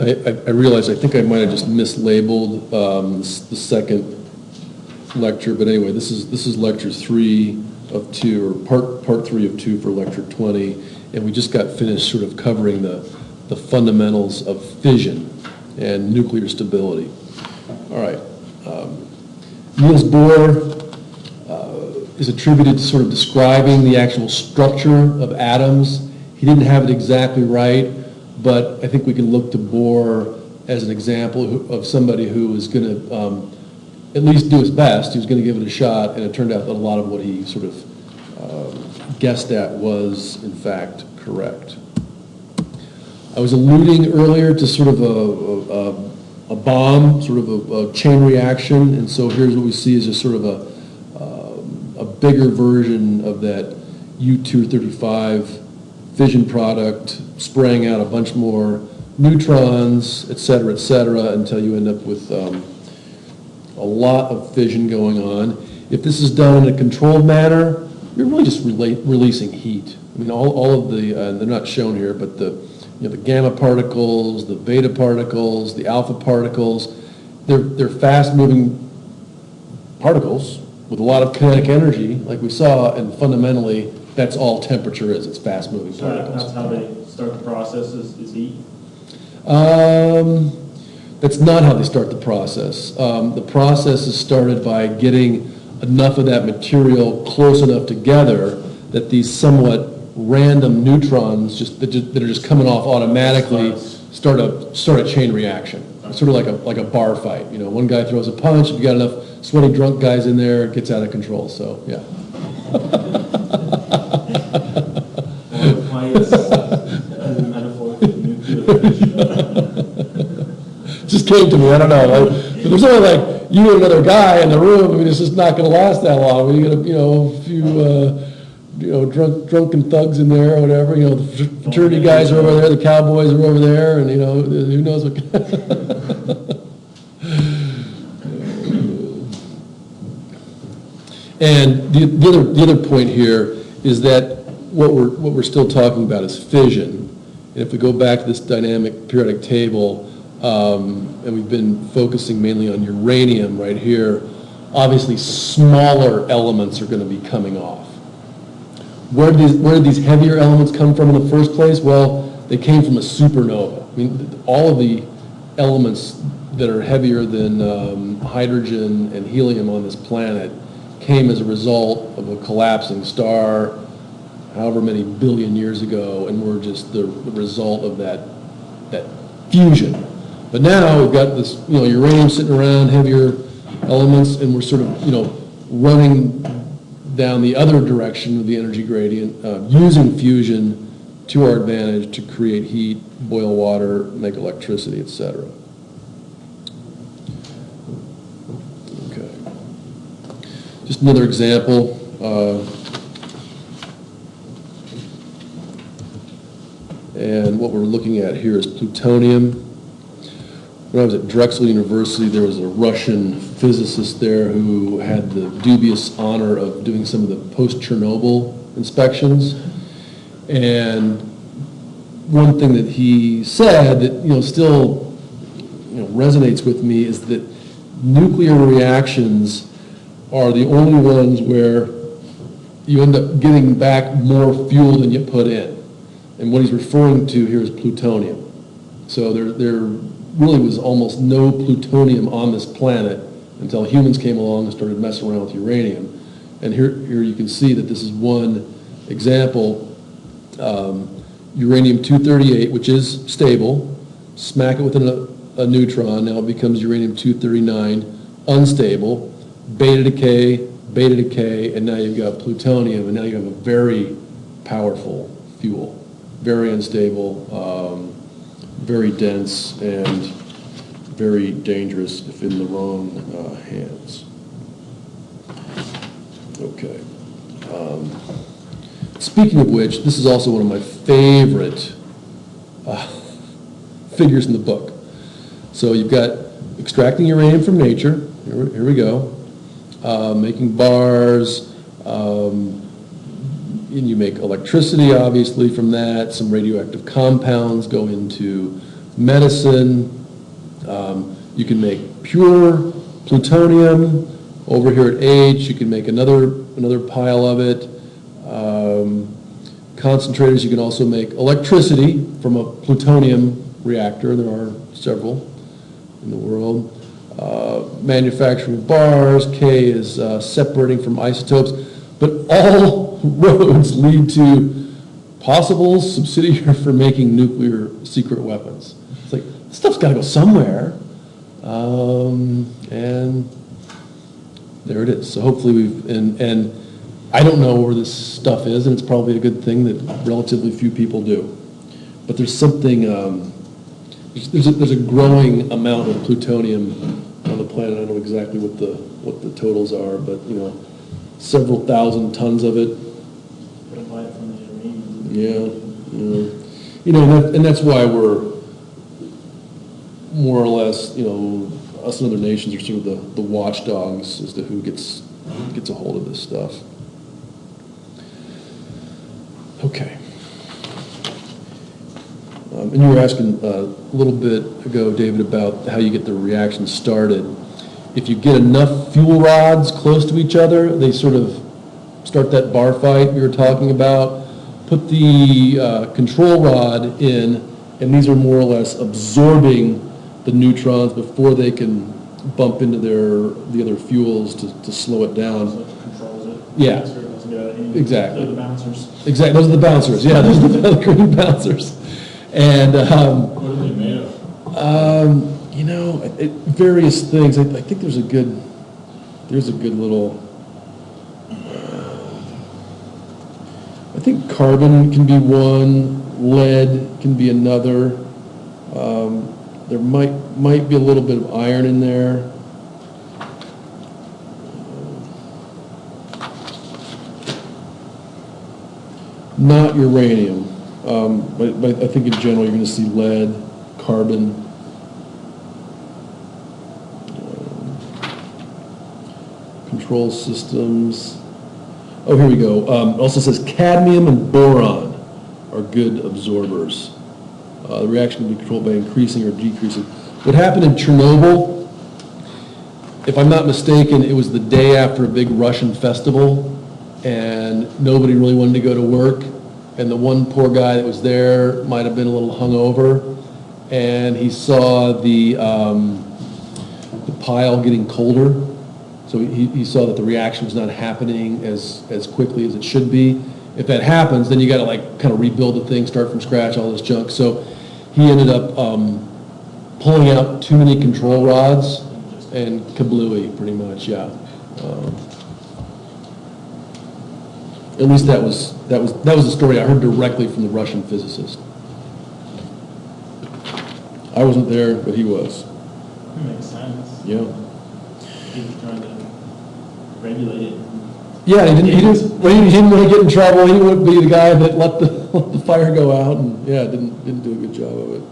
I realize I think I might have just mislabeled the second lecture, but anyway, this is lecture 3 of 2, or part 3 of 2 for lecture 20, and we just got finished sort of covering the fundamentals of fission and nuclear stability. All right. Niels Bohr is attributed to sort of describing the actual structure of atoms. He didn't have it exactly right, but I think we can look to Bohr as an example of somebody who was going to at least do his best. He was going to give it a shot, and it turned out that a lot of what he sort of guessed at was, in fact, correct. I was alluding earlier to sort of a bomb, sort of a chain reaction, and so here's what we see is just sort of a bigger version of that U-235 fission product, spraying out a bunch more neutrons, et cetera, until you end up with a lot of fission going on. If this is done in a controlled manner, you're really just releasing heat. I mean, all of the, they're not shown here, but the gamma particles, the beta particles, the alpha particles, they're fast-moving particles with a lot of kinetic energy, like we saw, and fundamentally, that's all temperature is. It's fast-moving particles. That's how they start the process, is heat? That's not how they start the process. The process is started by getting enough of that material close enough together that these somewhat random neutrons that are just coming off automatically start a chain reaction. It's sort of like a bar fight. You know, one guy throws a punch. If you got enough sweaty drunk guys in there, it gets out of control. So yeah. Just came to me. I don't know. There's only like you and another guy in the room. I mean, it's just not going to last that long. You get a few drunken thugs in there or whatever. You know, the fraternity guys are over there, the cowboys are over there, and who knows what. And the other point here is that what we're still talking about is fission. And if we go back to this dynamic periodic table, and we've been focusing mainly on uranium right here, obviously smaller elements are going to be coming off. Where did these heavier elements come from in the first place? Well, they came from a supernova. I mean, all of the elements that are heavier than hydrogen and helium on this planet came as a result of a collapsing star however many billion years ago, and were just the result of that fusion. But now we've got this, uranium sitting around, heavier elements, and we're sort of, running down the other direction of the energy gradient, using fusion to our advantage to create heat, boil water, make electricity, etc. Okay. Just another example. And what we're looking at here is plutonium. When I was at Drexel University, there was a Russian physicist there who had the dubious honor of doing some of the post-Chernobyl inspections. And one thing that he said that still resonates with me is that nuclear reactions are the only ones where you end up getting back more fuel than you put in. And what he's referring to here is plutonium. So there really was almost no plutonium on this planet until humans came along and started messing around with uranium. And here you can see that this is one example. Uranium-238, which is stable, smack it with a neutron, now it becomes uranium-239, unstable, beta decay, and now you've got plutonium, and now you have a very powerful fuel. Very unstable, very dense, and very dangerous if in the wrong hands. Okay. Speaking of which, this is also one of my favorite figures in the book. So you've got extracting uranium from nature. Here we go. Making bars. And you make electricity, obviously, from that. Some radioactive compounds go into medicine. You can make pure plutonium. Over here at H, you can make another pile of it. Concentrators, you can also make electricity from a plutonium reactor. There are several in the world. Manufacturing bars, K is separating from isotopes, but all roads lead to possible subsidiary for making nuclear secret weapons. It's like, this stuff's got to go somewhere, and there it is. So hopefully and I don't know where this stuff is, and it's probably a good thing that relatively few people do. But there's something, there's a growing amount of plutonium on the planet. I don't know exactly what the totals are, but several thousand tons of it. Yeah. And that's why we're more or less, us and other nations are sort of the watchdogs as to who gets a hold of this stuff. Okay. And you were asking a little bit ago, David, about how you get the reaction started. If you get enough fuel rods close to each other, they sort of start that bar fight we were talking about. Put the control rod in, and these are more or less absorbing the neutrons before they can bump into the other fuels to slow it down. So it controls it. Yeah. Exactly. They're the bouncers. Exactly. Those are the bouncers. Yeah, those are the green bouncers. And What are they made of? Various things. I think there's a good little. I think carbon can be one, lead can be another. There might be a little bit of iron in there. Not uranium, but I think in general you're going to see lead, carbon. Control systems. Oh, here we go. It also says cadmium and boron are good absorbers. The reaction can be controlled by increasing or decreasing. What happened in Chernobyl, if I'm not mistaken, it was the day after a big Russian festival, and nobody really wanted to go to work, and the one poor guy that was there might have been a little hungover, and he saw the pile getting colder, so he saw that the reaction was not happening as quickly as it should be. If that happens, then you got to kind of rebuild the thing, start from scratch, all this junk. So he ended up pulling out too many control rods and kablooey, pretty much, yeah. At least that was the story I heard directly from the Russian physicist. I wasn't there, but he was. It makes sense. Yeah. He was trying to regulate it. Yeah, he didn't really get in trouble. He wouldn't be the guy that let the fire go out, and yeah, didn't do a good job of it.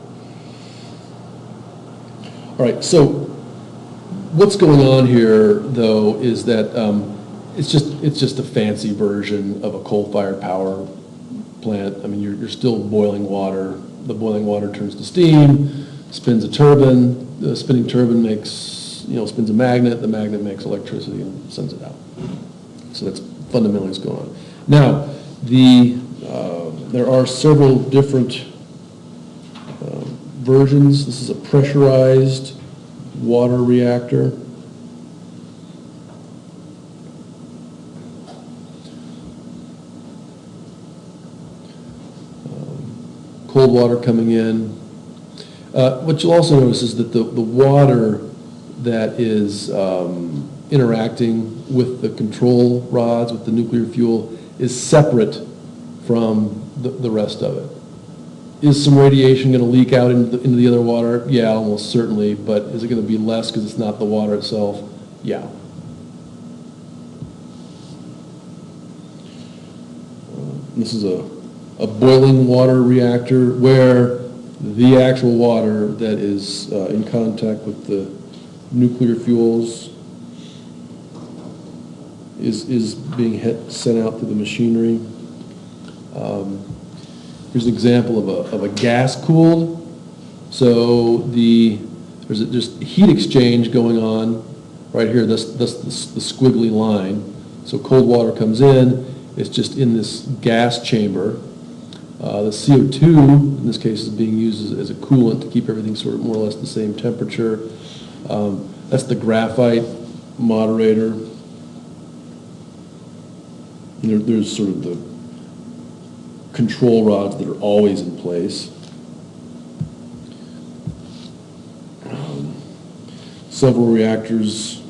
All right, so what's going on here, though, is that it's just a fancy version of a coal-fired power plant. I mean, you're still boiling water. The boiling water turns to steam, spins a turbine. The spinning turbine spins a magnet. The magnet makes electricity and sends it out. So that's fundamentally what's going on. Now, there are several different versions. This is a pressurized water reactor. Cold water coming in. What you'll also notice is that the water that is interacting with the control rods, with the nuclear fuel, is separate from the rest of it. Is some radiation going to leak out into the other water? Yeah, almost certainly, but is it going to be less because it's not the water itself? Yeah. This is a boiling water reactor where the actual water that is in contact with the nuclear fuels is being sent out through the machinery. Here's an example of a gas-cooled So there's just heat exchange going on right here, that's the squiggly line. So cold water comes in, it's just in this gas chamber. The CO2, in this case, is being used as a coolant to keep everything sort of more or less the same temperature. That's the graphite moderator. And there's sort of the control rods that are always in place. Several reactors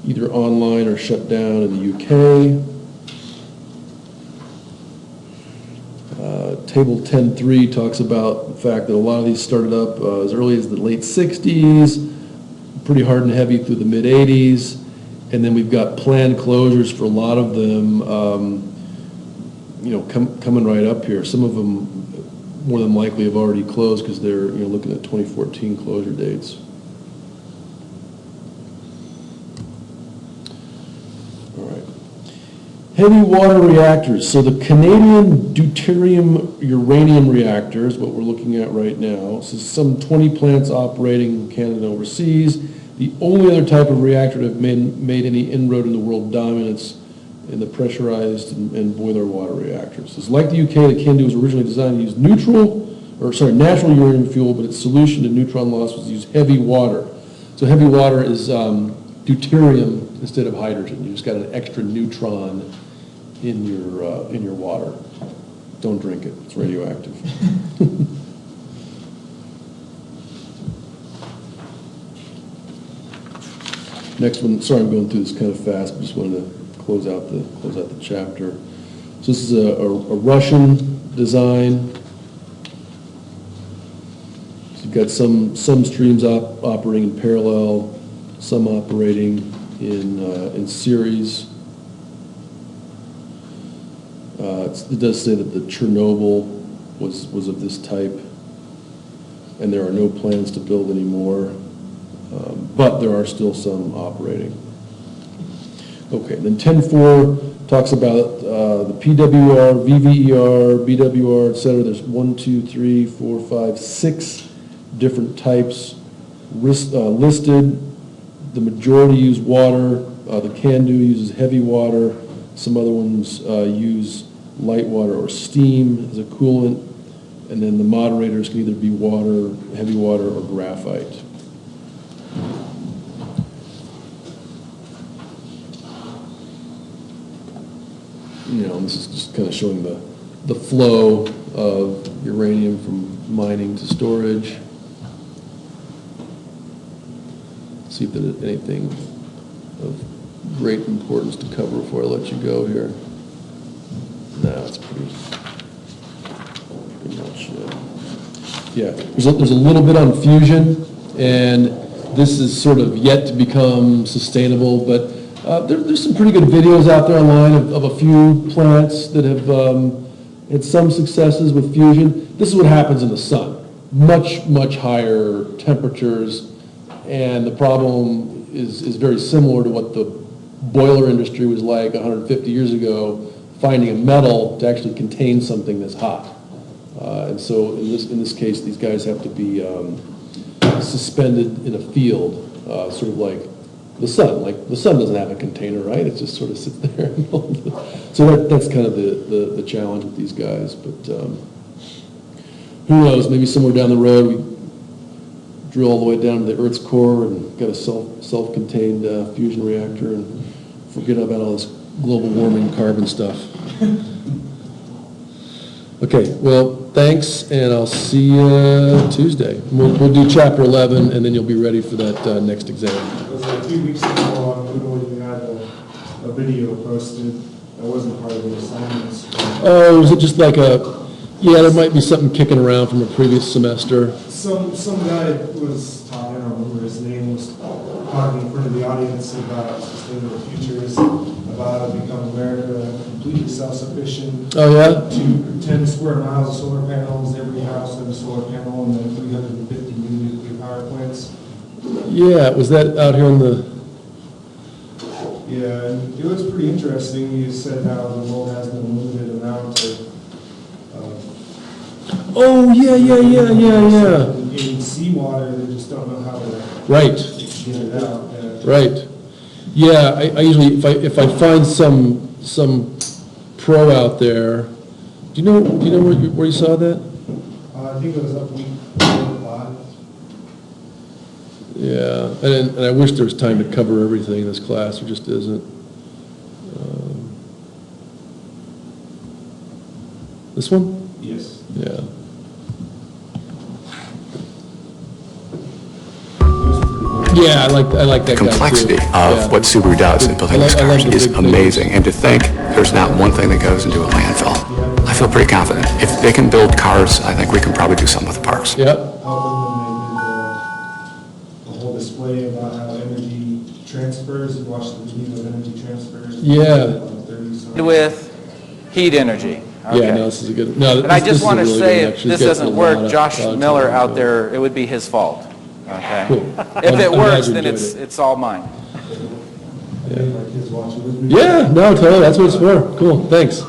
either online or shut down in the UK. Table 10.3 talks about the fact that a lot of these started up as early as the late 60s, pretty hard and heavy through the mid 80s, and then we've got planned closures for a lot of them, coming right up here. Some of them more than likely have already closed because they're looking at 2014 closure dates. Heavy water reactors. So the Canadian deuterium uranium reactor is what we're looking at right now. So some 20 plants operating in Canada and overseas. The only other type of reactor to have made any inroad in the world dominance in the pressurized and boiler water reactors. It's like the UK, the CANDU was originally designed to use natural uranium fuel, but its solution to neutron loss was to use heavy water. So heavy water is deuterium instead of hydrogen. You just got an extra neutron in your water. Don't drink it, it's radioactive. Next one, sorry I'm going through this kind of fast, but just wanted to close out the chapter. So this is a Russian design. So you've got some streams operating in parallel, some operating in series. It does say that the Chernobyl was of this type, and there are no plans to build anymore, but there are still some operating. Okay, then 10.4 talks about the PWR, VVER, BWR, etc. There's 1, 2, 3, 4, 5, 6 different types listed. The majority use water. The CANDU uses heavy water. Some other ones use light water or steam as a coolant, and then the moderators can either be water, heavy water, or graphite. This is just kind of showing the flow of uranium from mining to storage. See if there's anything of great importance to cover before I let you go here. No, it's pretty much it. Yeah, there's a little bit on fusion, and this is sort of yet to become sustainable, but there's some pretty good videos out there online of a few plants that have had some successes with fusion. This is what happens in the sun. Much higher temperatures, and the problem is very similar to what the boiler industry was like 150 years ago, finding a metal to actually contain something that's hot. And so in this case, these guys have to be suspended in a field, sort of like the sun. Like the sun doesn't have a container, right? It just sort of sits there. So that's kind of the challenge with these guys. But who knows? Maybe somewhere down the road we drill all the way down to the Earth's core and get a self-contained fusion reactor and forget about all this global warming carbon stuff. Okay, well, thanks, and I'll see you Tuesday. We'll do chapter 11, and then you'll be ready for that next exam. It was a few weeks ago on Moodle, you had a video posted that wasn't part of the assignments. Oh, was it just like yeah, there might be something kicking around from a previous semester. Some guy was talking, I don't remember his name, was talking in front of the audience about sustainable futures, about how to become America completely self-sufficient. Oh, yeah? To 10 square miles of solar panels, every house has a solar panel, and then 350 new nuclear power plants. Yeah, was that out here in the... Yeah, and it was pretty interesting. You said how the world has an unlimited amount of Oh, yeah. In seawater, they just don't know how to Right, get it out. right. Yeah, I usually, if I find some pro out there, do you know where you saw that? I think it was up week 5. Yeah, and I wish there was time to cover everything in this class, there just isn't. This one? Yes. Yeah. Yeah, I like that guy too. Complexity of Yeah. what Subaru does in building these I love cars the is big things. amazing. And to think there's not one thing that goes into a landfill, I feel pretty confident. If they can build cars, I think we can probably do something with the parks. Yep, Helping them, they did the whole display about how energy transfers, you watch the video of energy transfers. Yeah. 30-something. With heat energy. yeah, Okay. no, this is a good, no, But I this just is a want to really say, good if lecture. this Gets a doesn't lot work, of- Josh lot of Miller time out to- there, it would be his fault. Okay? Cool. If I'm it glad works, you then enjoyed it. it's all mine. I think my kids watch it with me. Yeah, no, totally, that's what it's for. Cool, thanks.